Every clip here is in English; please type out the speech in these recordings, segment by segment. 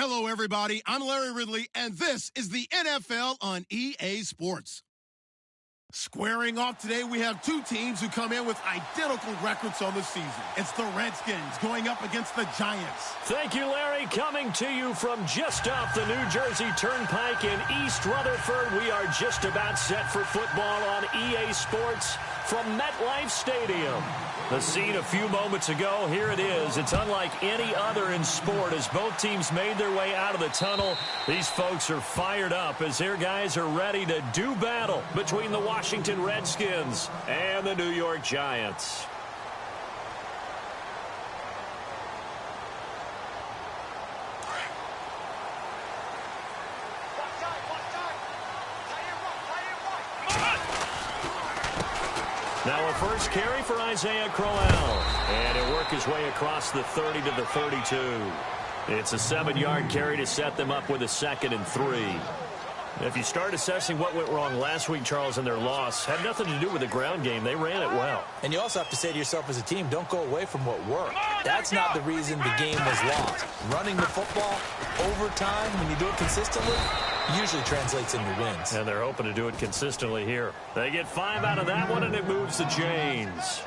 Hello, everybody. I'm Larry Ridley, and this is the NFL on EA Sports. Squaring off today, we have two teams who come in with identical records on the season. It's the Redskins going up against the Giants. Thank you, Larry. Coming to you from just off the New Jersey Turnpike in East Rutherford, we are just about set for football on EA Sports from MetLife Stadium. The scene a few moments ago, here it is. It's unlike any other in sport as both teams made their way out of the tunnel. These folks are fired up as their guys are ready to do battle between the Washington Redskins and the New York Giants. Now a first carry for Isaiah Crowell. And he'll work his way across the 30 to the 32. It's a 7-yard carry to set them up with a 2nd and 3. If you start assessing what went wrong last week, Charles, in their loss, had nothing to do with the ground game. They ran it well. And you also have to say to yourself as a team, don't go away from what worked. That's not the reason the game was lost. Running the football over time, when you do it consistently, usually translates into wins. And they're hoping to do it consistently here. They get 5 out of that one, and it moves the chains.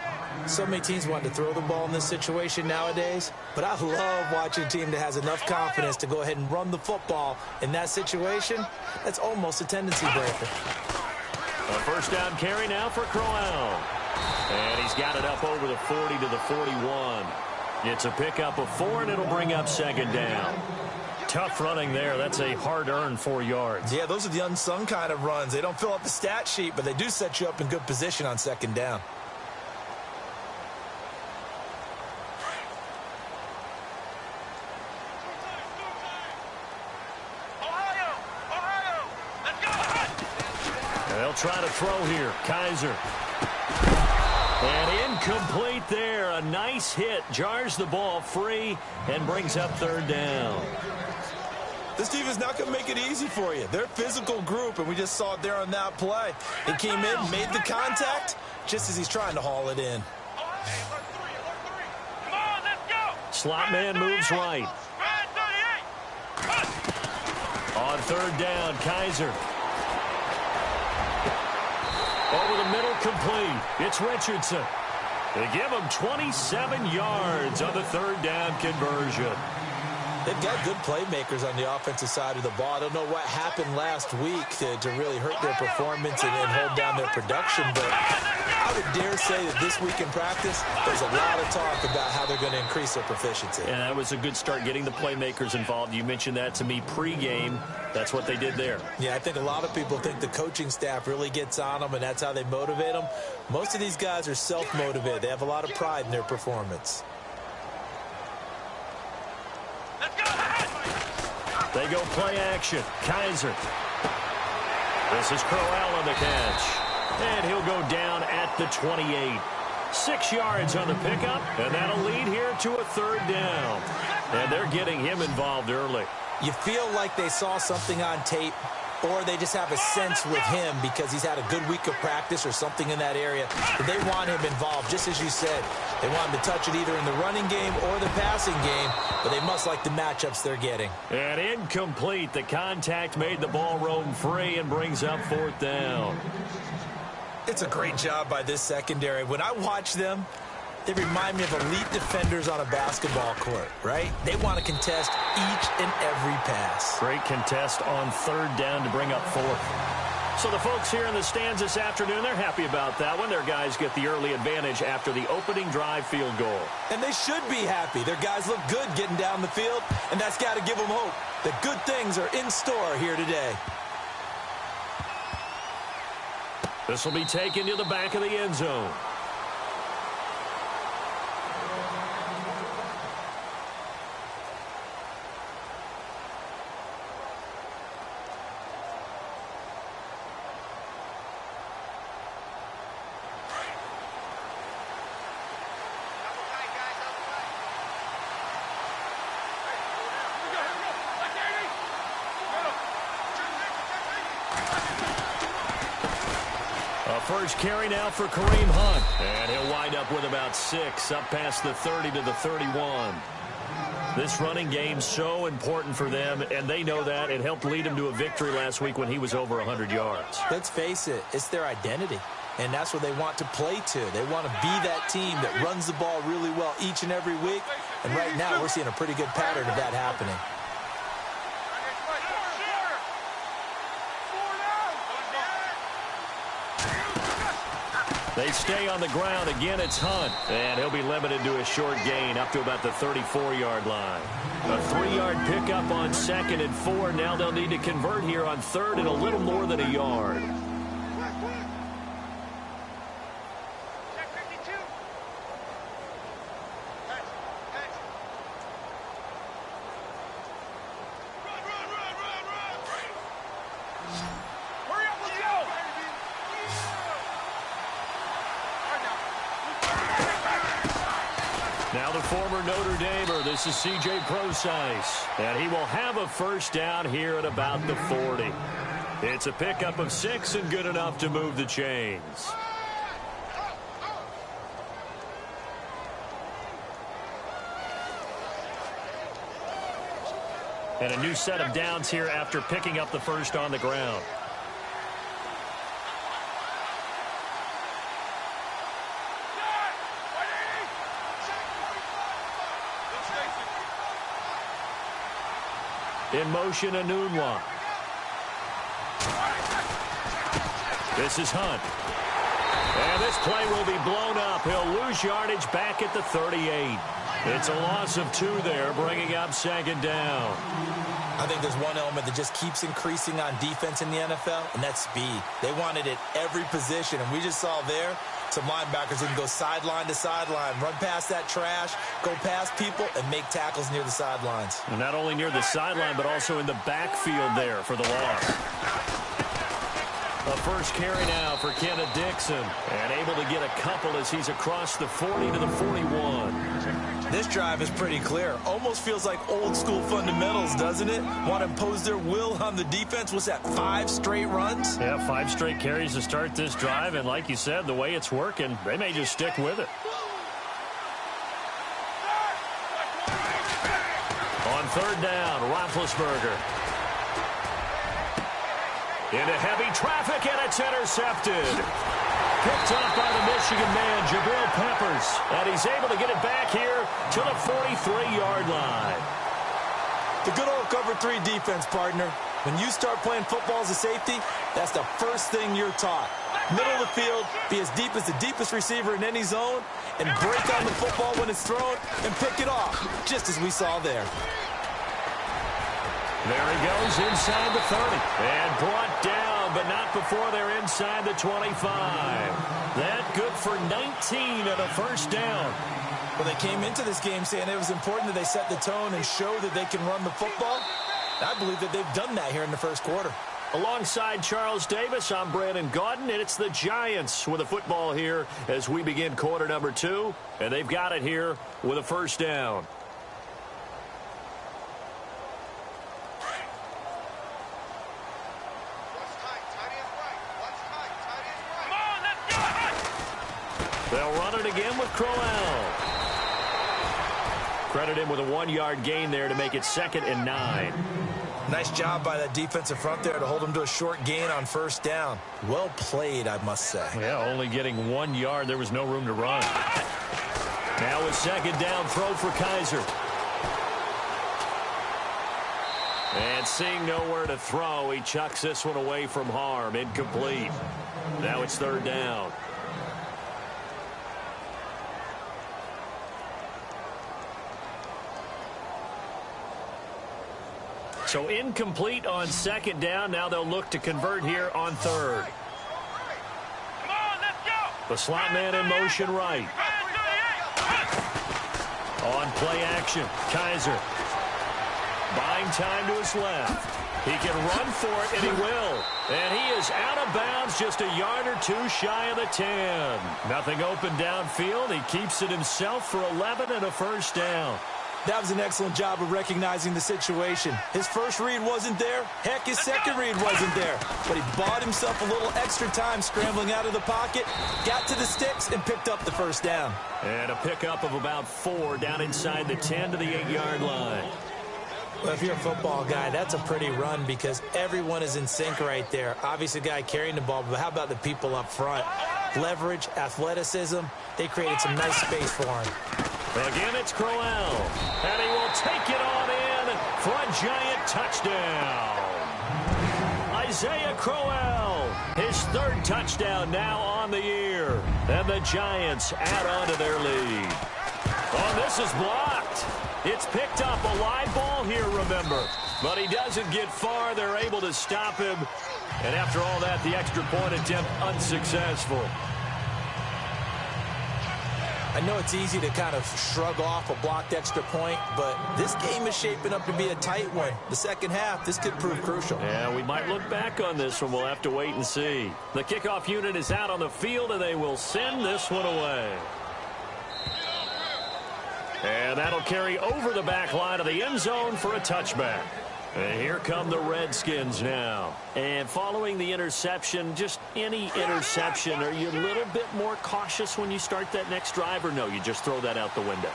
So many teams want to throw the ball in this situation nowadays, but I love watching a team that has enough confidence to go ahead and run the football in that situation. That's almost a tendency breaker. A first down carry now for Crowell. And he's got it up over the 40 to the 41. It's a pickup of 4, and it'll bring up 2nd down. Tough running there. That's a hard-earned 4 yards. Yeah, those are the unsung kind of runs. They don't fill up the stat sheet, but they do set you up in good position on 2nd down. They'll try to throw here. Kaiser. And incomplete there. A nice hit. Jars the ball free and brings up 3rd down. This team is not going to make it easy for you. They're a physical group, and we just saw it there on that play. He came in, made the contact, just as he's trying to haul it in. Slot man moves right. On 3rd down, Kaiser. Over the middle, complete. It's Richardson. They give him 27 yards on the 3rd down conversion. They've got good playmakers on the offensive side of the ball. I don't know what happened last week to really hurt their performance and hold down their production, but I would dare say that this week in practice, there's a lot of talk about how they're going to increase their proficiency. And that was a good start, getting the playmakers involved. You mentioned that to me pregame. That's what they did there. Yeah, I think a lot of people think the coaching staff really gets on them, and that's how they motivate them. Most of these guys are self-motivated. They have a lot of pride in their performance. They go play action. Kaiser. This is Crowell on the catch. And he'll go down at the 28. 6 yards on the pickup, and that'll lead here to a 3rd down. And they're getting him involved early. You feel like they saw something on tape, or they just have a sense with him because he's had a good week of practice or something in that area. But they want him involved, just as you said. They want him to touch it either in the running game or the passing game, but they must like the matchups they're getting. And incomplete. The contact made the ball roam free and brings up 4th down. It's a great job by this secondary. When I watch them, they remind me of elite defenders on a basketball court, right? They want to contest each and every pass. Great contest on 3rd down to bring up 4th. So the folks here in the stands this afternoon, they're happy about that one. Their guys get the early advantage after the opening drive field goal. And they should be happy. Their guys look good getting down the field, and that's got to give them hope that good things are in store here today. This will be taken to the back of the end zone. First carry now for Kareem Hunt. And he'll wind up with about 6 up past the 30 to the 31. This running game's so important for them, and they know that. It helped lead them to a victory last week when he was over 100 yards. Let's face it, it's their identity, and that's what they want to play to. They want to be that team that runs the ball really well each and every week, and right now we're seeing a pretty good pattern of that happening. They stay on the ground. Again, it's Hunt. And he'll be limited to a short gain up to about the 34-yard line. A 3-yard pickup on 2nd and 4. Now they'll need to convert here on 3rd and a little more than a yard. Now the former Notre Damer, this is C.J. Procise, and he will have a first down here at about the 40. It's a pickup of 6 and good enough to move the chains. And a new set of downs here after picking up the first on the ground. In motion, Anunwa. This is Hunt. And this play will be blown up. He'll lose yardage back at the 38. It's a loss of 2 there, bringing up 2nd down. I think there's one element that just keeps increasing on defense in the NFL, and that's speed. They want it at every position, and we just saw there some linebackers who can go sideline to sideline, run past that trash, go past people, and make tackles near the sidelines. And not only near the sideline, but also in the backfield there for the loss. A first carry now for Kenneth Dixon, and able to get a couple as he's across the 40 to the 41. This drive is pretty clear. Almost feels like old school fundamentals, doesn't it? Want to impose their will on the defense. Was that 5 straight runs? Yeah, 5 straight carries to start this drive, and like you said, the way it's working, they may just stick with it. On 3rd down, Roethlisberger. Into heavy traffic, and it's intercepted. Picked up by the Michigan man, Jabril Peppers. And he's able to get it back here to the 43-yard line. The good old cover 3 defense, partner. When you start playing football as a safety, that's the first thing you're taught. Middle of the field, be as deep as the deepest receiver in any zone, and break on the football when it's thrown and pick it off, just as we saw there. There he goes inside the 30. And brought down, but not before they're inside the 25. That good for 19 and a first down. Well, they came into this game saying it was important that they set the tone and show that they can run the football. I believe that they've done that here in the first quarter. Alongside Charles Davis, I'm Brandon Gaudin, and it's the Giants with a football here as we begin quarter number 2. And they've got it here with a first down. They'll run it again with Crowell. Credit him with a 1-yard gain there to make it 2nd and 9. Nice job by that defensive front there to hold him to a short gain on first down. Well played, I must say. Yeah, only getting 1 yard. There was no room to run. Now a 2nd down throw for Kaiser. And seeing nowhere to throw, he chucks this one away from harm. Incomplete. Now it's 3rd down. So incomplete on 2nd down. Now they'll look to convert here on 3rd. Come on, let's go. The slot man in motion right. On play action, Kaiser. Buying time to his left. He can run for it, and he will. And he is out of bounds, just a yard or 2 shy of the 10. Nothing open downfield. He keeps it himself for 11 and a first down. That was an excellent job of recognizing the situation. His first read wasn't there. Heck, his second read wasn't there. But he bought himself a little extra time scrambling out of the pocket, got to the sticks, and picked up the first down. And a pickup of about 4 down inside the 10 to the 8-yard line. Well, if you're a football guy, that's a pretty run because everyone is in sync right there. Obviously, the guy carrying the ball, but how about the people up front? Leverage, athleticism, they created some nice space for him. Again, it's Crowell, and he will take it on in for a giant touchdown. Isaiah Crowell, his 3rd touchdown now on the year, and the Giants add on to their lead. Oh, this is blocked. It's picked up, a live ball here, remember, but he doesn't get far. They're able to stop him, and after all that, the extra point attempt unsuccessful. I know it's easy to kind of shrug off a blocked extra point, but this game is shaping up to be a tight one. The second half, this could prove crucial. Yeah, we might look back on this one. We'll have to wait and see. The kickoff unit is out on the field, and they will send this one away. And that'll carry over the back line of the end zone for a touchback. And here come the Redskins now. And following the interception, just any interception, are you a little bit more cautious when you start that next drive, or no, you just throw that out the window?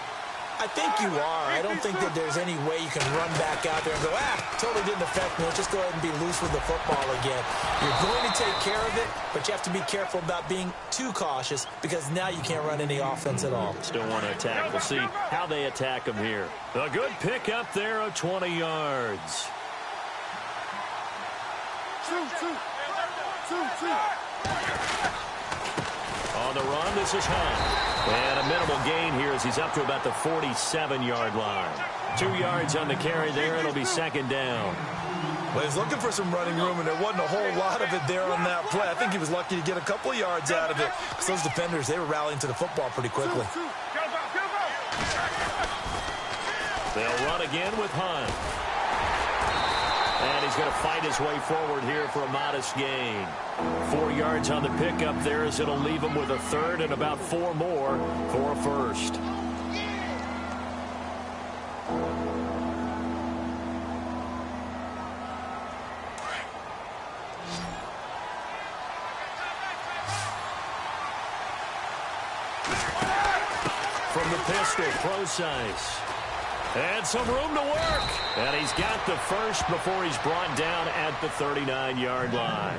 I think you are. I don't think that there's any way you can run back out there and go, totally didn't affect me. Let's just go ahead and be loose with the football again. You're going to take care of it, but you have to be careful about being too cautious because now you can't run any offense at all. Still want to attack. We'll see how they attack them here. A good pick up there of 20 yards. On the run, this is Hunt. And a minimal gain here as he's up to about the 47-yard line. 2 yards on the carry there. It'll be second down. Well, he's looking for some running room, and there wasn't a whole lot of it there on that play. I think he was lucky to get a couple of yards out of it. Because those defenders, they were rallying to the football pretty quickly. They'll run again with Hunt. And he's going to fight his way forward here for a modest gain. 4 yards on the pickup there as it'll leave him with a 3rd and about 4 more for a first. From the pistol, Procise. And some room to work. And he's got the first before he's brought down at the 39-yard line.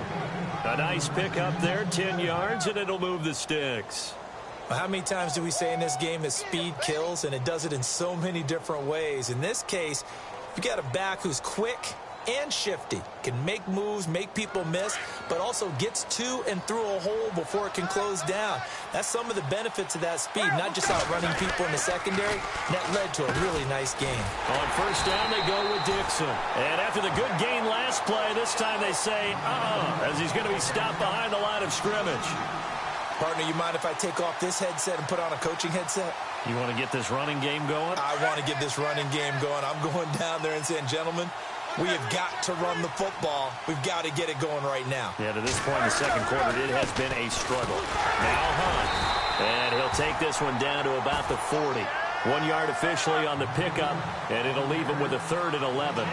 A nice pickup there, 10 yards, and it'll move the sticks. Well, how many times do we say in this game that speed kills, and it does it in so many different ways? In this case, you got a back who's quick and shifty, can make moves, make people miss, but also gets to and through a hole before it can close down. That's some of the benefits of that speed, not just outrunning people in the secondary. And that led to a really nice game. On first down, they go with Dixon. And after the good gain last play, this time they say, as he's going to be stopped behind the line of scrimmage. Partner, you mind if I take off this headset and put on a coaching headset? You want to get this running game going? I want to get this running game going. I'm going down there and saying, gentlemen, we have got to run the football. We've got to get it going right now. Yeah, to this point in the second quarter, it has been a struggle. Now Hunt. And he'll take this one down to about the 40. 1 yard officially on the pickup, and it'll leave him with a 3rd and 11.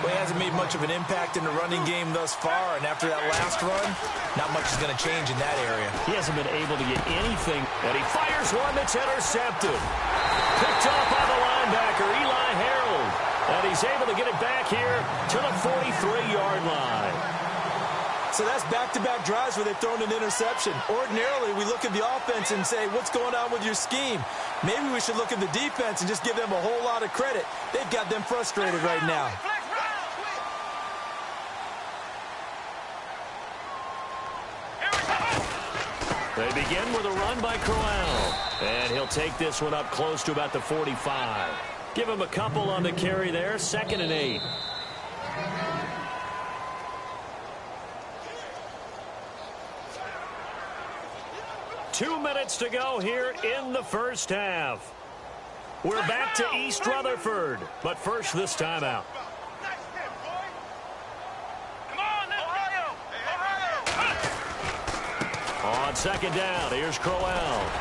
Well, he hasn't made much of an impact in the running game thus far, and after that last run, not much is going to change in that area. He hasn't been able to get anything, and he fires one that's intercepted. Picked off by the linebacker, Eli Harold. And he's able to get it back here to the 43-yard line. So that's back-to-back drives where they've thrown an interception. Ordinarily, we look at the offense and say, what's going on with your scheme? Maybe we should look at the defense and just give them a whole lot of credit. They've got them frustrated right now. They begin with a run by Crowell. And he'll take this one up close to about the 45. Give him a couple on the carry there. 2nd and 8. Two minutes to go here in the first half. We're back to East Rutherford. But first, this timeout. On On second down, here's Crowell.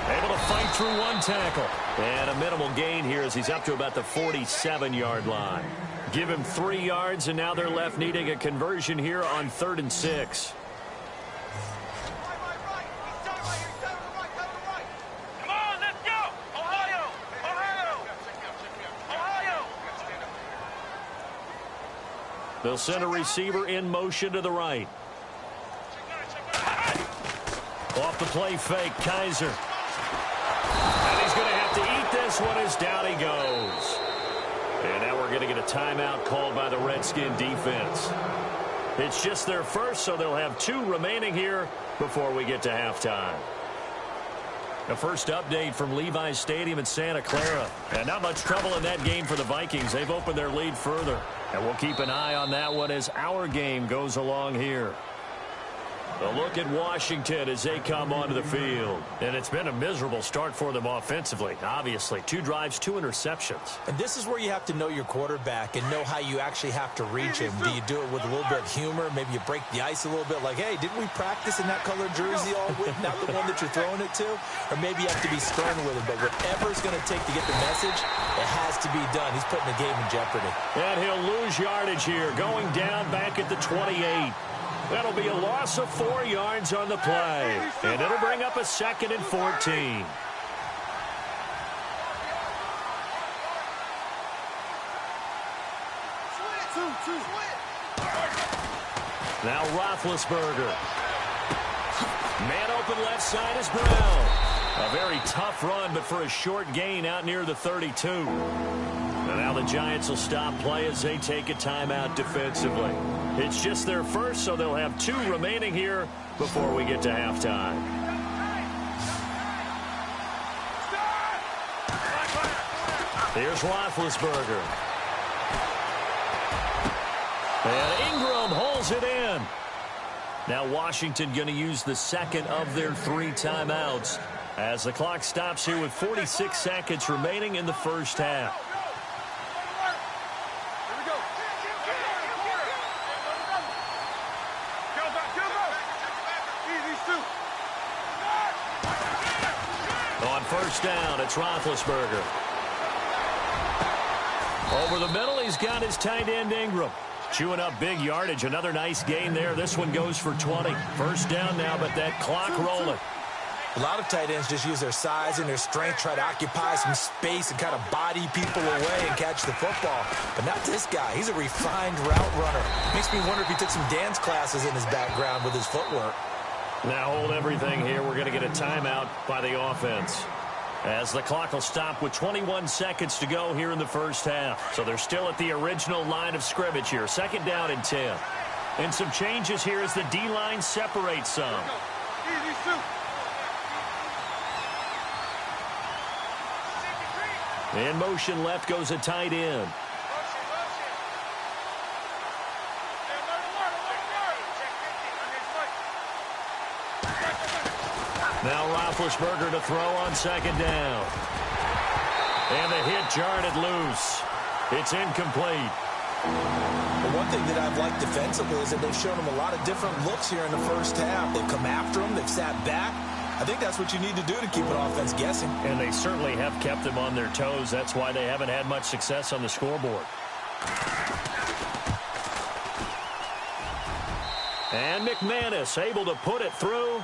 Able to fight through one tackle. And a minimal gain here as he's up to about the 47-yard line. Give him 3 yards, and now they're left needing a conversion here on 3rd and 6. Come on, let's go! Ohio! Ohio! Ohio! They'll send a receiver in motion to the right. Off the play fake, Kaiser. And he's going to have to eat this one as down he goes. And now we're going to get a timeout called by the Redskin defense. It's just their first, so they'll have 2 remaining here before we get to halftime. The first update from Levi's Stadium in Santa Clara. And not much trouble in that game for the Vikings. They've opened their lead further. And we'll keep an eye on that one as our game goes along here. A look at Washington as they come onto the field. And it's been a miserable start for them offensively. Obviously, 2 drives, 2 interceptions. And this is where you have to know your quarterback and know how you actually have to reach him. Do you do it with a little bit of humor? Maybe you break the ice a little bit like, hey, didn't we practice in that colored jersey all week? Not the one that you're throwing it to? Or maybe you have to be stern with him. But whatever it's going to take to get the message, it has to be done. He's putting the game in jeopardy. And he'll lose yardage here, going down back at the 28. That'll be a loss of 4 yards on the play. And it'll bring up a 2nd and 14. Now Roethlisberger. Man open left side is Brown. A very tough run, but for a short gain out near the 32. And now the Giants will stop play as they take a timeout defensively. It's just their first, so they'll have 2 remaining here before we get to halftime. Here's Roethlisberger. And Ingram holds it in. Now Washington going to use the 2nd of their 3 timeouts as the clock stops here with 46 seconds remaining in the first half. On first down, it's Roethlisberger. Over the middle, he's got his tight end Ingram. Chewing up big yardage. Another nice gain there. This one goes for 20. First down now, but that clock rolling. A lot of tight ends just use their size and their strength, try to occupy some space and kind of body people away and catch the football. But not this guy. He's a refined route runner. Makes me wonder if he took some dance classes in his background with his footwork. Now hold everything here. We're going to get a timeout by the offense, as the clock will stop with 21 seconds to go here in the first half. So they're still at the original line of scrimmage here. 2nd down and 10. And some changes here as the D-line separates some. In motion left goes a tight end. Now Roethlisberger to throw on 2nd down. And the hit jarred it loose. It's incomplete. But one thing that I've liked defensively is that they've shown him a lot of different looks here in the first half. They've come after him. They've sat back. I think that's what you need to do to keep an offense guessing. And they certainly have kept them on their toes. That's why they haven't had much success on the scoreboard. And McManus able to put it through.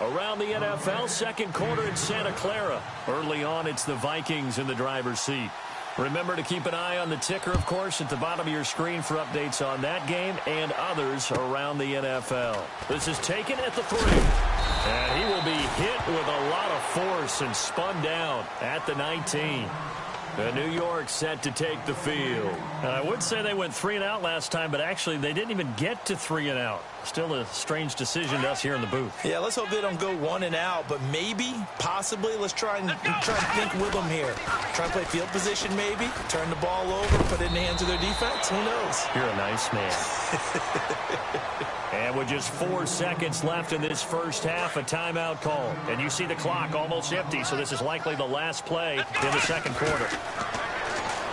Around the NFL, 2nd quarter in Santa Clara. Early on, it's the Vikings in the driver's seat. Remember to keep an eye on the ticker, of course, at the bottom of your screen for updates on that game and others around the NFL. This is taken at the 3. And he will be hit with a lot of force and spun down at the 19. And New York set to take the field. And I would say they went 3 and out last time, but actually they didn't even get to 3 and out. Still a strange decision to us here in the booth. Yeah, let's hope they don't go 1 and out, but maybe, possibly, let's try and think with them here. Try and play field position maybe, turn the ball over, put it in the hands of their defense. Who knows? You're a nice man. And with just 4 seconds left in this first half, a timeout call. And you see the clock almost empty, so this is likely the last play in the 2nd quarter.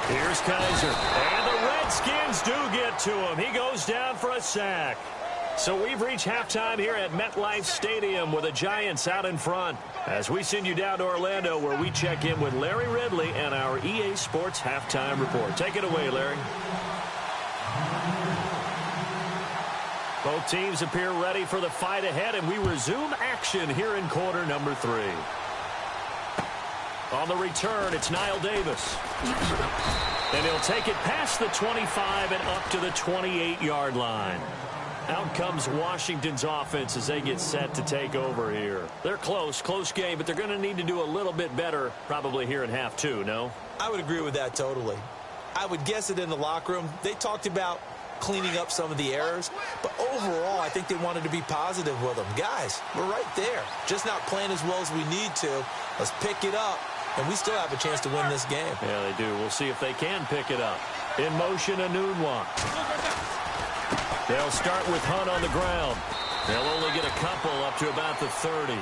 Here's Kaiser. And the Redskins do get to him. He goes down for a sack. So we've reached halftime here at MetLife Stadium with the Giants out in front. As we send you down to Orlando where we check in with Larry Ridley and our EA Sports Halftime Report. Take it away, Larry. Both teams appear ready for the fight ahead, and we resume action here in quarter number 3. On the return, it's Niall Davis. And he'll take it past the 25 and up to the 28-yard line. Out comes Washington's offense as they get set to take over here. They're close game, but they're going to need to do a little bit better probably here in half 2, no? I would agree with that totally. I would guess it in the locker room. They talked about cleaning up some of the errors, but overall, I think they wanted to be positive with them. Guys, we're right there. Just not playing as well as we need to. Let's pick it up, and we still have a chance to win this game. Yeah, they do. We'll see if they can pick it up. In motion, Anunwa. They'll start with Hunt on the ground. They'll only get a couple up to about the 30.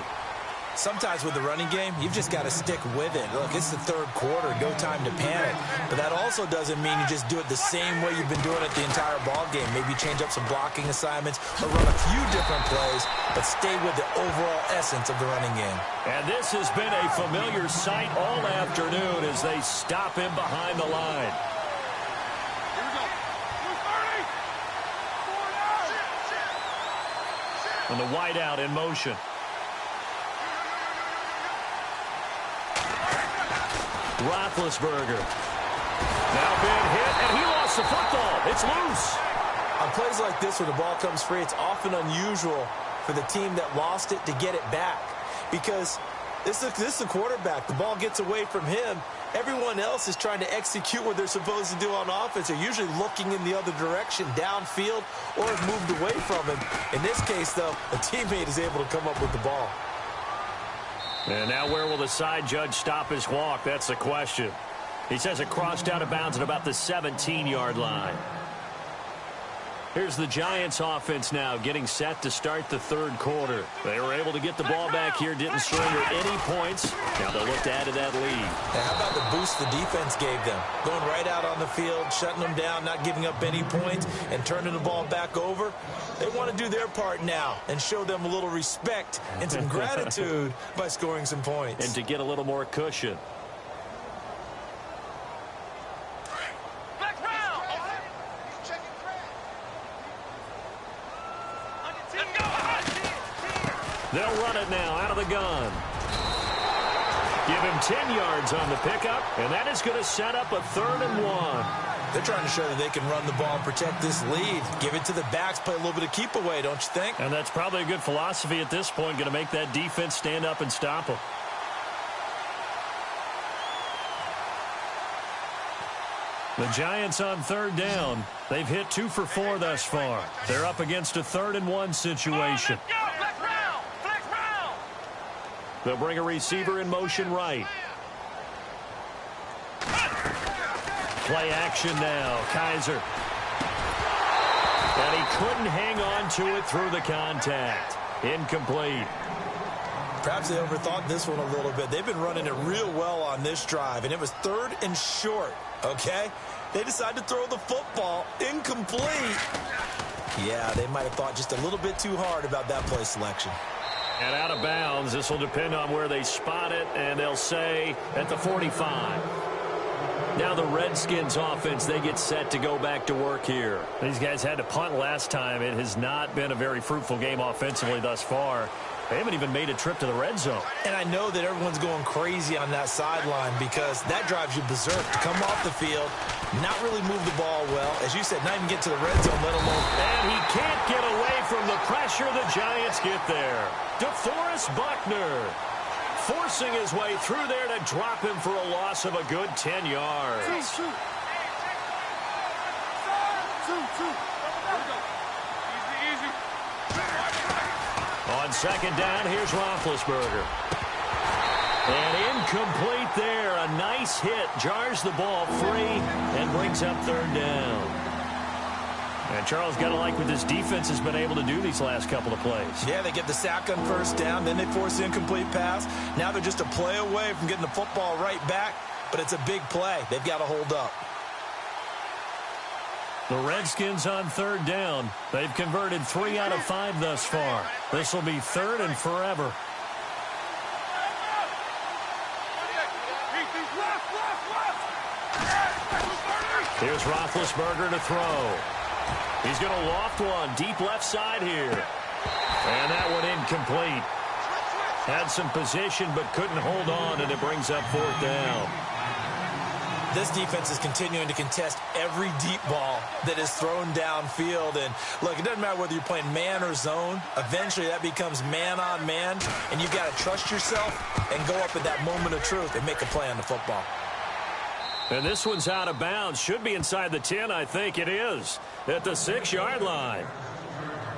Sometimes with the running game, you've just got to stick with it. Look, it's the third quarter. Go time to panic. But that also doesn't mean you just do it the same way you've been doing it the entire ball game. Maybe change up some blocking assignments or run a few different plays, but stay with the overall essence of the running game. And this has been a familiar sight all afternoon as they stop him behind the line. And the wideout in motion. Roethlisberger. Now been hit, and he lost the football. It's loose. On plays like this where the ball comes free, it's often unusual for the team that lost it to get it back. Because this is the quarterback. The ball gets away from him. Everyone else is trying to execute what they're supposed to do on offense. They're usually looking in the other direction, downfield, or have moved away from him. In this case, though, a teammate is able to come up with the ball. And now where will the side judge stop his walk? That's the question. He says it crossed out of bounds at about the 17-yard line. Here's the Giants offense now getting set to start the third quarter. They were able to get the ball back here, didn't surrender any points. Now they'll look to add to that lead. Now how about the boost the defense gave them? Going right out on the field, shutting them down, not giving up any points, and turning the ball back over. They want to do their part now and show them a little respect and some gratitude by scoring some points. And to get a little more cushion. They'll run it now out of the gun. Give him 10 yards on the pickup, and that is going to set up a 3rd and 1. They're trying to show that they can run the ball and protect this lead. Give it to the backs, play a little bit of keep away, don't you think? And that's probably a good philosophy at this point, going to make that defense stand up and stop them. The Giants on 3rd down. They've hit 2 for 4 thus far. They're up against a 3rd and 1 situation. They'll bring a receiver in motion right. Play action now. Kaiser. And he couldn't hang on to it through the contact. Incomplete. Perhaps they overthought this one a little bit. They've been running it real well on this drive, and it was 3rd and short, okay? They decided to throw the football. Incomplete. Yeah, they might have thought just a little bit too hard about that play selection. And out of bounds. This will depend on where they spot it, and they'll say at the 45. Now the Redskins offense, they get set to go back to work here. These guys had to punt last time. It has not been a very fruitful game offensively thus far. They haven't even made a trip to the red zone. And I know that everyone's going crazy on that sideline because that drives you berserk to come off the field, not really move the ball well. As you said, not even get to the red zone, let alone. And he can't get away from the pressure. The Giants get there. DeForest Buckner forcing his way through there to drop him for a loss of a good 10 yards. On 2nd down, here's Roethlisberger. And incomplete there. A nice hit. Jars the ball free and brings up 3rd down. And Charles, got to like what this defense has been able to do these last couple of plays. Yeah, they get the sack on 1st down. Then they force the incomplete pass. Now they're just a play away from getting the football right back. But it's a big play. They've got to hold up. The Redskins on third down. They've converted 3 out of 5 thus far. This will be third and forever. Here's Roethlisberger to throw. He's going to loft one deep left side here. And that one incomplete. Had some position but couldn't hold on, and it brings up fourth down. This defense is continuing to contest every deep ball that is thrown downfield. And, look, it doesn't matter whether you're playing man or zone. Eventually, that becomes man on man, and you've got to trust yourself and go up at that moment of truth and make a play on the football. And this one's out of bounds. Should be inside the 10, I think it is, at the 6-yard line.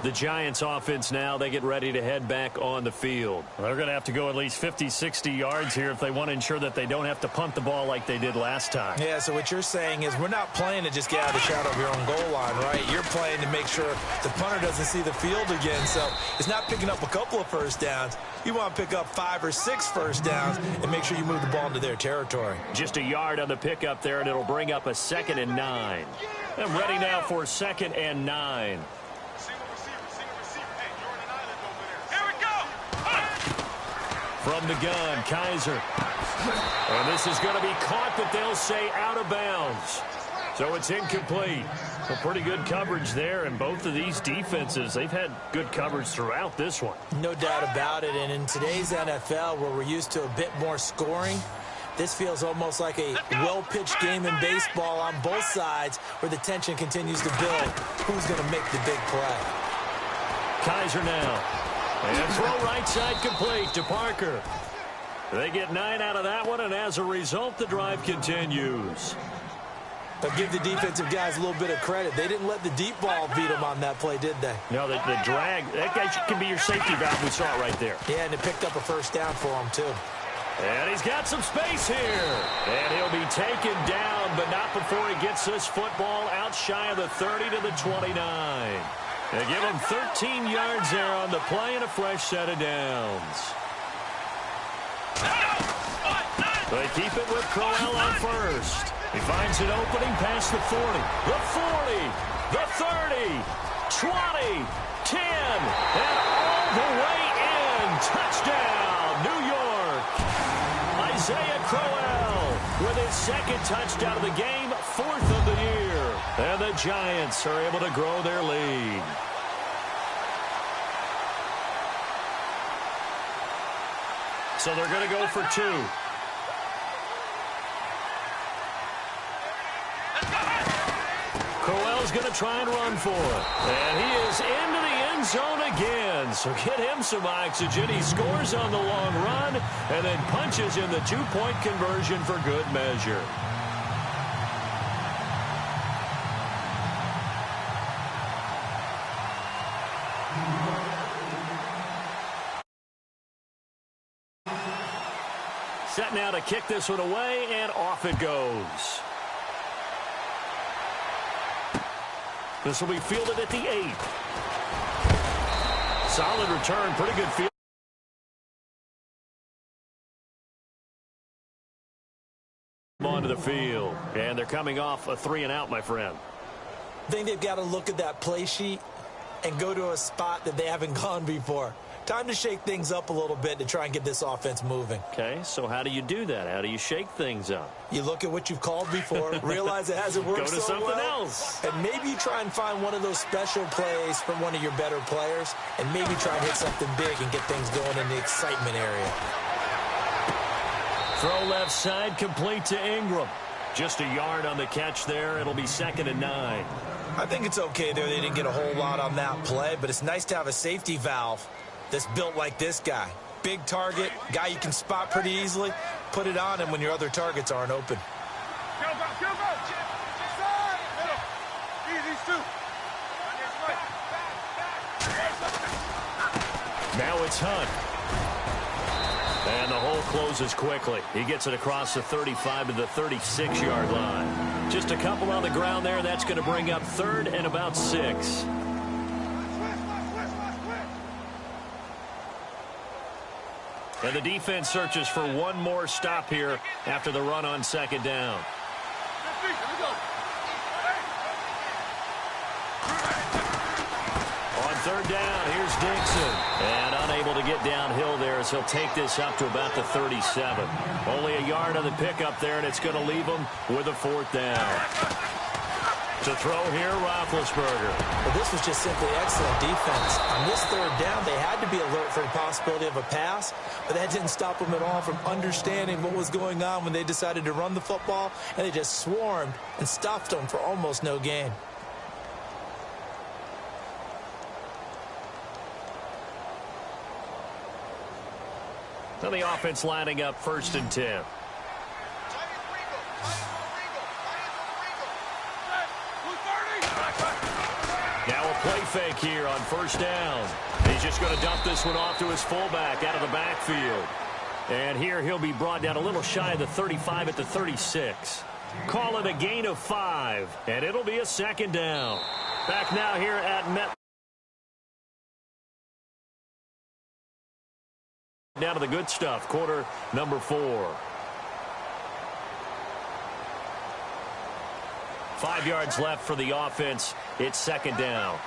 The Giants offense now, they get ready to head back on the field. They're going to have to go at least 50, 60 yards here if they want to ensure that they don't have to punt the ball like they did last time. Yeah, so what you're saying is we're not playing to just get out of the shadow of your own goal line, right? You're playing to make sure the punter doesn't see the field again. So it's not picking up a couple of first downs. You want to pick up 5 or 6 first downs and make sure you move the ball into their territory. Just a yard on the pickup there, and it'll bring up a 2nd and 9. And ready now for 2nd and 9. From the gun, Kaiser. And this is going to be caught, but they'll say out of bounds. So it's incomplete. Well, pretty good coverage there, and both of these defenses, they've had good coverage throughout this one. No doubt about it, and in today's NFL, where we're used to a bit more scoring, this feels almost like a well-pitched game in baseball on both sides where the tension continues to build. Who's going to make the big play? Kaiser now. And throw right side complete to Parker. They get 9 out of that one, and as a result, the drive continues. But give the defensive guys a little bit of credit. They didn't let the deep ball beat them on that play, did they? No, the drag, that guy can be your safety valve. We saw it right there. Yeah, and it picked up a first down for him, too. And he's got some space here. And he'll be taken down, but not before he gets this football out shy of the 30 to the 29. They give him 13 yards there on the play and a fresh set of downs. They keep it with Crowell on first. He finds an opening past the 40, the 40, the 30, 20, 10, and all the way in. Touchdown, New York. Isaiah Crowell with his 2nd touchdown of the game, 4th of the year. And the Giants are able to grow their lead. So they're going to go for 2. Crowell's going to try and run for it. And he is into the end zone again. So get him some oxygen. He scores on the long run and then punches in the 2-point conversion for good measure. Set now to kick this one away, and off it goes. This will be fielded at the 8. Solid return, pretty good field. Onto the field, and they're coming off a 3-and-out, my friend. I think they've got to look at that play sheet and go to a spot that they haven't gone before. Time to shake things up a little bit to try and get this offense moving. Okay, so how do you do that? How do you shake things up? You look at what you've called before, realize it hasn't worked Go to so something well, else. and maybe you try and find one of those special plays from one of your better players, and maybe try and hit something big and get things going in the excitement area. Throw left side, complete to Ingram. Just a yard on the catch there. It'll be 2nd and 9. I think it's okay there. They didn't get a whole lot on that play, but it's nice to have a safety valve that's built like this guy. Big target, guy you can spot pretty easily. Put it on him when your other targets aren't open. Go, go, go, go. Inside. Middle. Easy, shoot. Now it's Hunt. And the hole closes quickly. He gets it across the 35 to the 36-yard line. Just a couple on the ground there. That's going to bring up 3rd and about 6. And the defense searches for one more stop here after the run on 2nd down. third down. Here's Dixon. And unable to get downhill there, so he'll take this up to about the 37. Only a yard on the pickup there, and it's going to leave him with a fourth down. To throw here, Roethlisberger. Well, this was just simply excellent defense. On this third down, they had to be alert for the possibility of a pass, but that didn't stop them at all from understanding what was going on when they decided to run the football, and they just swarmed and stuffed them for almost no gain. So the offense lining up 1st and 10. Now a play fake here on 1st down. He's just going to dump this one off to his fullback out of the backfield. And here he'll be brought down a little shy of the 35 at the 36. Call it a gain of 5, and it'll be a 2nd down. Back now here at Met. Down to the good stuff, quarter number 4. 5 yards left for the offense. It's 2nd down.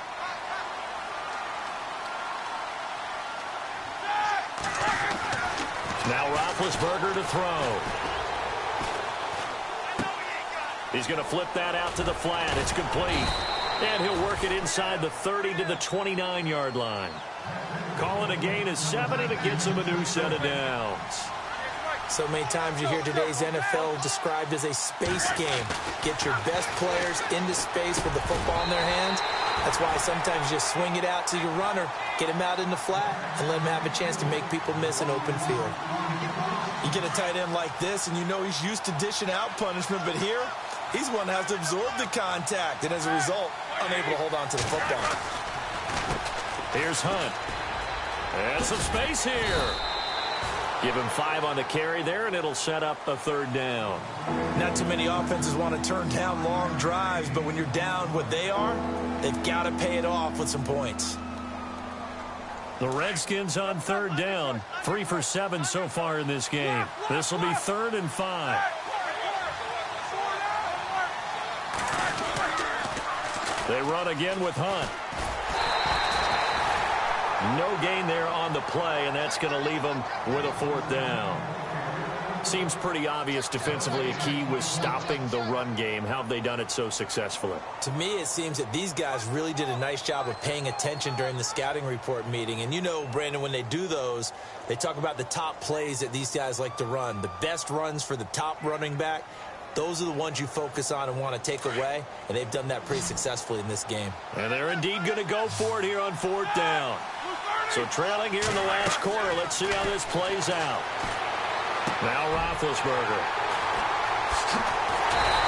Now Roethlisberger to throw. He's going to flip that out to the flat. It's complete. And he'll work it inside the 30 to the 29-yard line. Call it a gain of 7, and it gets him a new set of downs. So many times you hear today's NFL described as a space game. Get your best players into space with the football in their hands. That's why sometimes you swing it out to your runner, get him out in the flat, and let him have a chance to make people miss an open field. You get a tight end like this, and you know he's used to dishing out punishment, but here, he's one that has to absorb the contact, and as a result, unable to hold on to the football. Here's Hunt. And some space here. Give him 5 on the carry there, and it'll set up a 3rd down. Not too many offenses want to turn down long drives, but when you're down what they are, they've got to pay it off with some points. The Redskins on 3rd down. 3 for 7 so far in this game. This will be 3rd and 5. They run again with Hunt. No gain there on the play, and that's going to leave them with a 4th down. Seems pretty obvious defensively a key was stopping the run game. How have they done it so successfully? To me, it seems that these guys really did a nice job of paying attention during the scouting report meeting. And you know, Brandon, when they do those, they talk about the top plays that these guys like to run. The best runs for the top running back. Those are the ones you focus on and want to take away, and they've done that pretty successfully in this game. And they're indeed going to go for it here on 4th down. So trailing here in the last quarter, let's see how this plays out. Now Roethlisberger.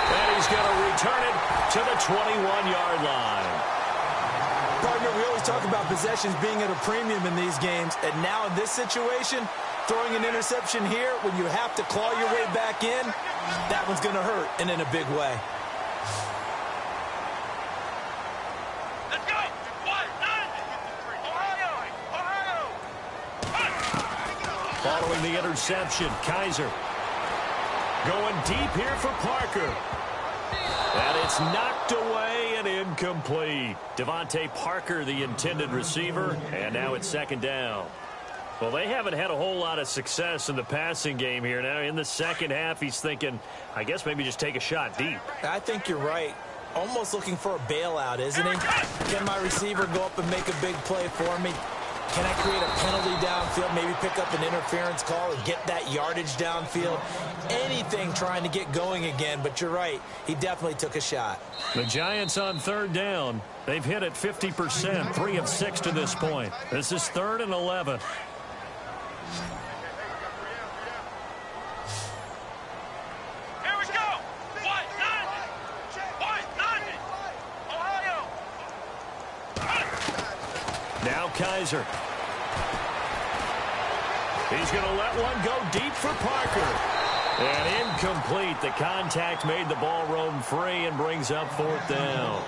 And he's going to return it to the 21-yard line. Partner, we always talk about possessions being at a premium in these games, and now in this situation, throwing an interception here when you have to claw your way back in, that one's going to hurt, and in a big way. Let's go! Following the interception, Kaiser going deep here for Parker. And it's knocked away and incomplete. Devontae Parker, the intended receiver, and now it's 2nd down. Well, they haven't had a whole lot of success in the passing game here. Now, in the second half, he's thinking, I guess maybe just take a shot deep. I think you're right. Almost looking for a bailout, isn't he? Can my receiver go up and make a big play for me? Can I create a penalty downfield, maybe pick up an interference call and get that yardage downfield? Anything trying to get going again, but you're right. He definitely took a shot. The Giants on 3rd down. They've hit it 50%, 3 of 6 to this point. This is 3rd and 11. Here we go! What? Ohio! Now Kaiser. He's going to let one go deep for Parker. And incomplete. The contact made the ball roam free and brings up 4th down.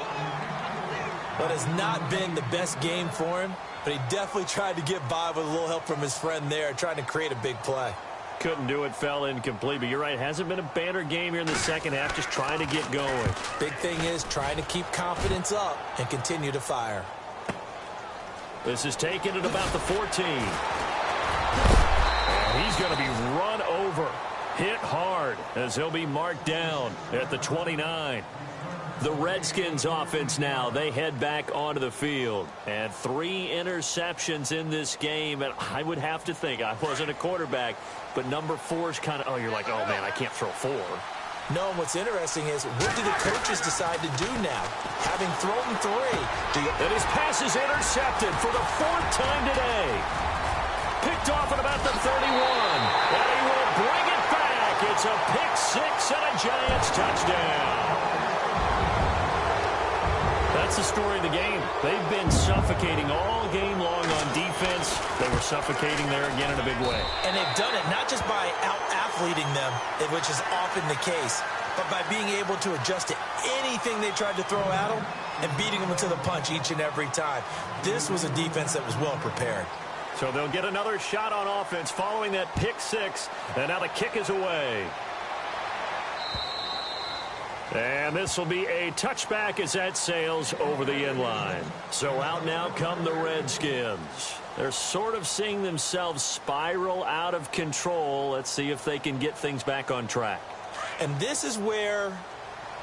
But has not been the best game for him, but he definitely tried to get by with a little help from his friend there, trying to create a big play. Couldn't do it, fell incomplete. But you're right, hasn't been a banner game here in the second half, just trying to get going. Big thing is trying to keep confidence up and continue to fire. This is taken at about the 14. And he's going to be run over, hit hard, as he'll be marked down at the 29. The Redskins offense now, they head back onto the field. And 3 interceptions in this game. And I would have to think, I wasn't a quarterback, but number 4 is kind of, oh, you're like, oh, man, I can't throw 4. No, and what's interesting is, what do the coaches decide to do now? Having thrown 3. And his pass is intercepted for the 4th time today. Picked off at about the 31. And he will bring it back. It's a pick 6 and a Giants touchdown. That's the story of the game. They've been suffocating all game long on defense. They were suffocating there again in a big way. And they've done it not just by out-athleting them, which is often the case, but by being able to adjust to anything they tried to throw at them and beating them to the punch each and every time. This was a defense that was well prepared. So they'll get another shot on offense following that pick 6, and now the kick is away. And this will be a touchback as that sails over the end line. So out now come the Redskins. They're sort of seeing themselves spiral out of control. Let's see if they can get things back on track. And this is where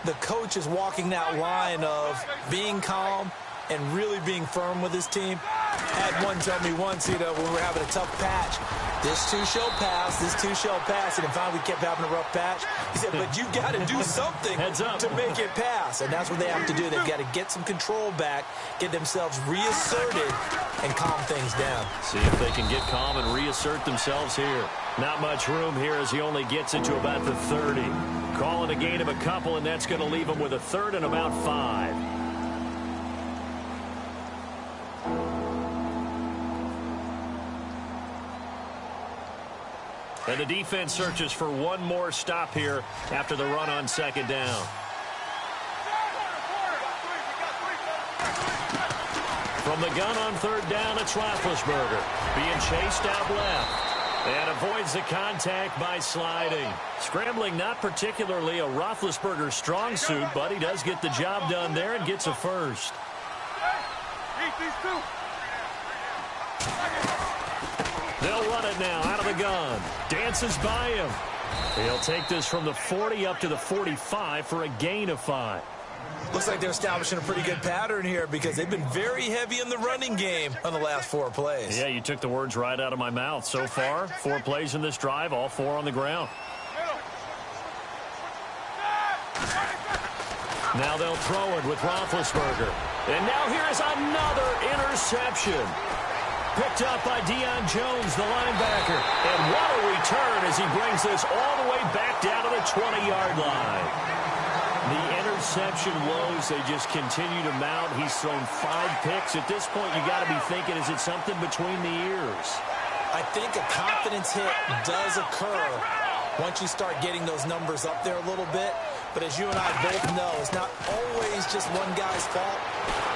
the coach is walking that line of being calm and really being firm with his team. Had one tell me once, when we were having a tough patch, this too shall pass, this too shall pass, and finally we kept having a rough patch. He said, but you've got to do something to make it pass, and that's what they have to do. They've got to get some control back, get themselves reasserted, and calm things down. See if they can get calm and reassert themselves here. Not much room here as he only gets it to about the 30. Calling a gain of a couple, and that's going to leave him with a 3rd and about 5. And the defense searches for one more stop here after the run on 2nd down. From the gun on 3rd down, it's Roethlisberger being chased out left and avoids the contact by sliding. Scrambling not particularly a Roethlisberger strong suit, but he does get the job done there and gets a 1st. They'll run it now out of the gun. Dances by him. He'll take this from the 40 up to the 45 for a gain of 5. Looks like they're establishing a pretty good pattern here because they've been very heavy in the running game on the last 4 plays. Yeah, you took the words right out of my mouth. So far, 4 plays in this drive, all 4 on the ground. Now they'll throw it with Roethlisberger. And now here is another interception. Picked up by Jookin Jones, the linebacker. And what a return as he brings this all the way back down to the 20-yard line. The interception woes, they just continue to mount. He's thrown 5 picks. At this point, you got to be thinking, is it something between the ears? I think a confidence hit does occur once you start getting those numbers up there a little bit. But as you and I both know, it's not always just one guy's fault.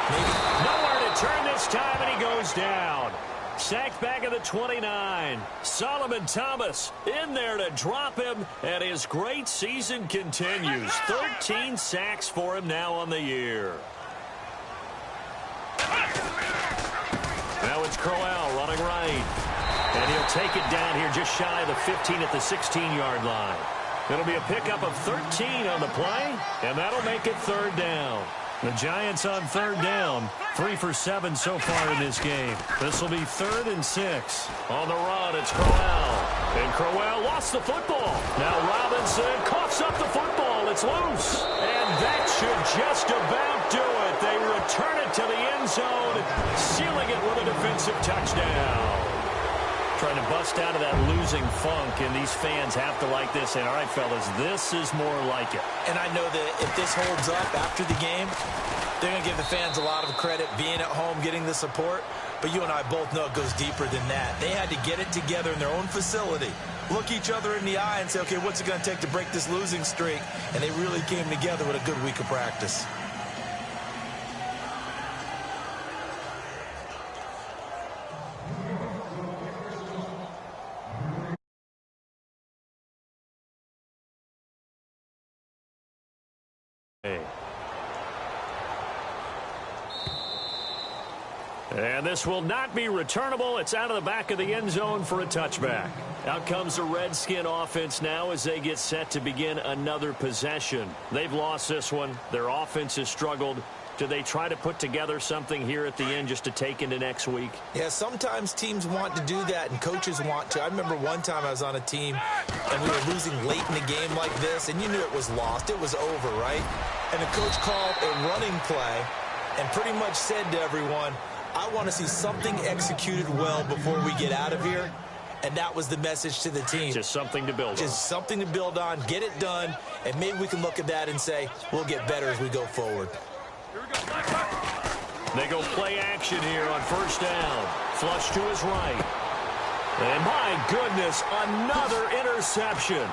Maybe nowhere to turn this time, and he goes down. Sacked back at the 29. Solomon Thomas in there to drop him, and his great season continues. 13 sacks for him now on the year. Now it's Crowell running right. And he'll take it down here just shy of the 15 at the 16-yard line. It'll be a pickup of 13 on the play, and that'll make it 3rd down. The Giants on 3rd down, 3 for 7 so far in this game. This will be 3rd and 6. On the run, it's Crowell. And Crowell lost the football. Now Robinson coughs up the football. It's loose. And that should just about do it. They return it to the end zone, sealing it with a defensive touchdown. Trying to bust out of that losing funk, and these fans have to like this. And, all right, fellas, this is more like it. And I know that if this holds up after the game, they're going to give the fans a lot of credit being at home, getting the support. But you and I both know it goes deeper than that. They had to get it together in their own facility, look each other in the eye and say, okay, what's it going to take to break this losing streak? And they really came together with a good week of practice. And this will not be returnable. It's out of the back of the end zone for a touchback. Out comes the Redskin offense now as they get set to begin another possession. They've lost this one. Their offense has struggled. Do they try to put together something here at the end just to take into next week? Yeah, sometimes teams want to do that and coaches want to. I remember one time I was on a team and we were losing late in the game like this, and you knew it was lost. It was over, right? And the coach called a running play and pretty much said to everyone, I want to see something executed well before we get out of here. And that was the message to the team. Just something to build on. Just something to build on, get it done, and maybe we can look at that and say, we'll get better as we go forward. They go play action here on first down. Flush to his right. And my goodness, another interception.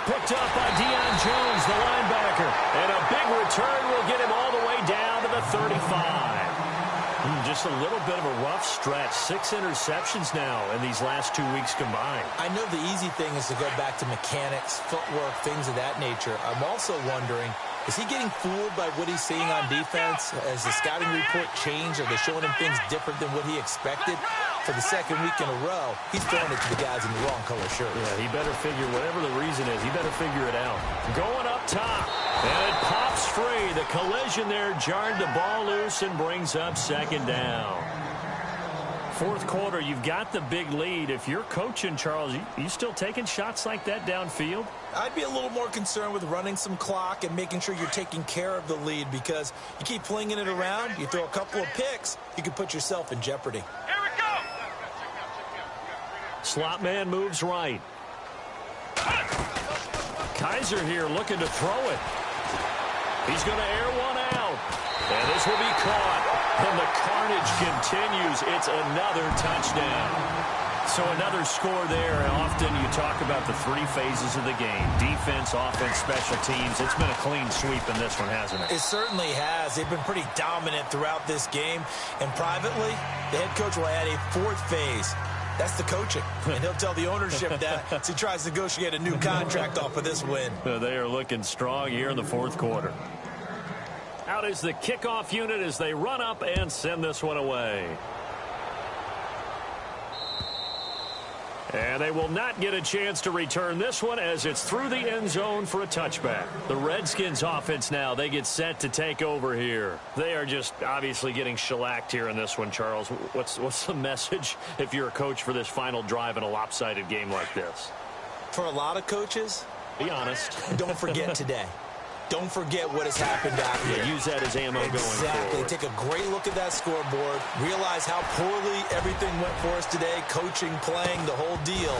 Picked up by Jookin Jones, the linebacker. And a big return will get him all the way down to the 35. Just a little bit of a rough stretch. 6 interceptions now in these last 2 weeks combined. I know the easy thing is to go back to mechanics, footwork, things of that nature. I'm also wondering, is he getting fooled by what he's seeing on defense? Has the scouting report changed? Are they showing him things different than what he expected? For the second week in a row, he's throwing it to the guys in the wrong color shirt. Yeah, he better figure, whatever the reason is, he better figure it out. Going up top, and it pops free. The collision there jarred the ball loose and brings up second down. Fourth quarter, you've got the big lead. If you're coaching, Charles, you still taking shots like that downfield? I'd be a little more concerned with running some clock and making sure you're taking care of the lead, because you keep flinging it around, you throw a couple of picks, you can put yourself in jeopardy. Here we go. Slot man moves right. Kaiser here looking to throw it. He's going to air one out. And this will be caught. And the carnage continues. It's another touchdown. So another score there. And often you talk about the 3 phases of the game. Defense, offense, special teams. It's been a clean sweep in this one, hasn't it? It certainly has. They've been pretty dominant throughout this game. And privately, the head coach will add a 4th phase. That's the coaching. And he'll tell the ownership that as he tries to negotiate a new contract off of this win. They are looking strong here in the fourth quarter. Out is the kickoff unit as they run up and send this one away. And they will not get a chance to return this one as it's through the end zone for a touchback. The Redskins offense now, they get set to take over here. They are just obviously getting shellacked here in this one, Charles. What's the message if you're a coach for this final drive in a lopsided game like this? For a lot of coaches, be honest. Don't forget today. Don't forget what has happened out here. Yeah, use that as ammo going forward. Take a great look at that scoreboard. Realize how poorly everything went for us today. Coaching, playing, the whole deal.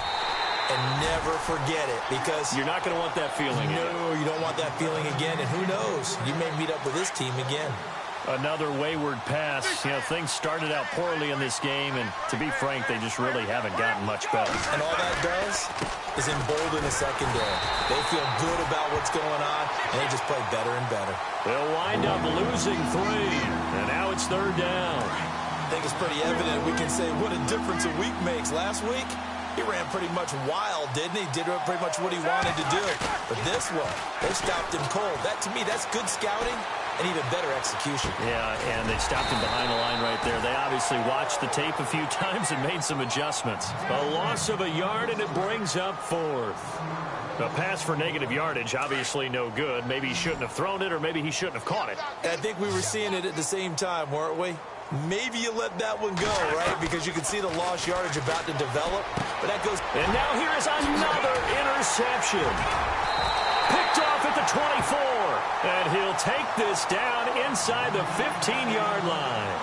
And never forget it, because you're not going to want that feeling again. No, you don't want that feeling again. And who knows? You may meet up with this team again. Another wayward pass. You know, things started out poorly in this game, and to be frank, they just really haven't gotten much better. And all that does is embolden the secondary. They feel good about what's going on, and they just play better and better. They'll wind up losing 3, and now it's third down. I think it's pretty evident. We can say what a difference a week makes. Last week, he ran pretty much wild, didn't he? Did pretty much what he wanted to do. But this one, they stopped him cold. That, to me, that's good scouting and even better execution. Yeah, and they stopped him behind the line right there. They obviously watched the tape a few times and made some adjustments. A loss of a yard, and it brings up 4th. A pass for negative yardage, obviously no good. Maybe he shouldn't have thrown it, or maybe he shouldn't have caught it. I think we were seeing it at the same time, weren't we? Maybe you let that one go, right? Because you can see the lost yardage about to develop. But that goes. And now here is another interception. Picked off at the 24. And he'll take this down inside the 15-yard line.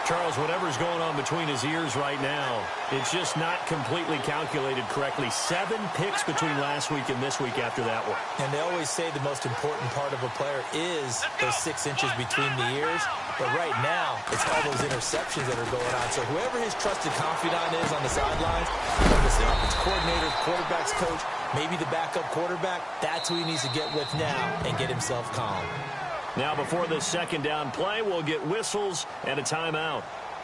Charles, whatever's going on between his ears right now, it's just not completely calculated correctly. 7 picks between last week and this week after that one. And they always say the most important part of a player is those 6 inches between the ears. But right now, it's all those interceptions that are going on. So whoever his trusted confidant is on the sidelines, whether it's the offensive coordinator, quarterback's coach, maybe the backup quarterback, that's who he needs to get with now and get himself calm. Now, before this second down play, we'll get whistles and a timeout.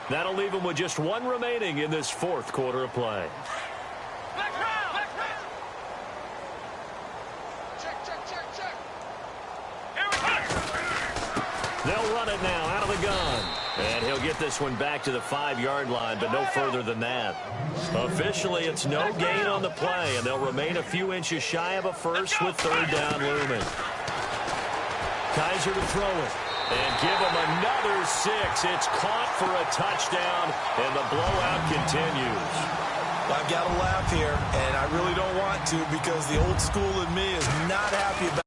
That'll leave him with just 1 remaining in this fourth quarter of play. They'll run it now out of the gun. And he'll get this one back to the 5-yard line, but no further than that. Officially, it's no gain on the play, and they'll remain a few inches shy of a first with 3rd down looming. Kaiser to throw it. And give him another 6. It's caught for a touchdown, and the blowout continues. I've got to laugh here, and I really don't want to because the old school in me is not happy about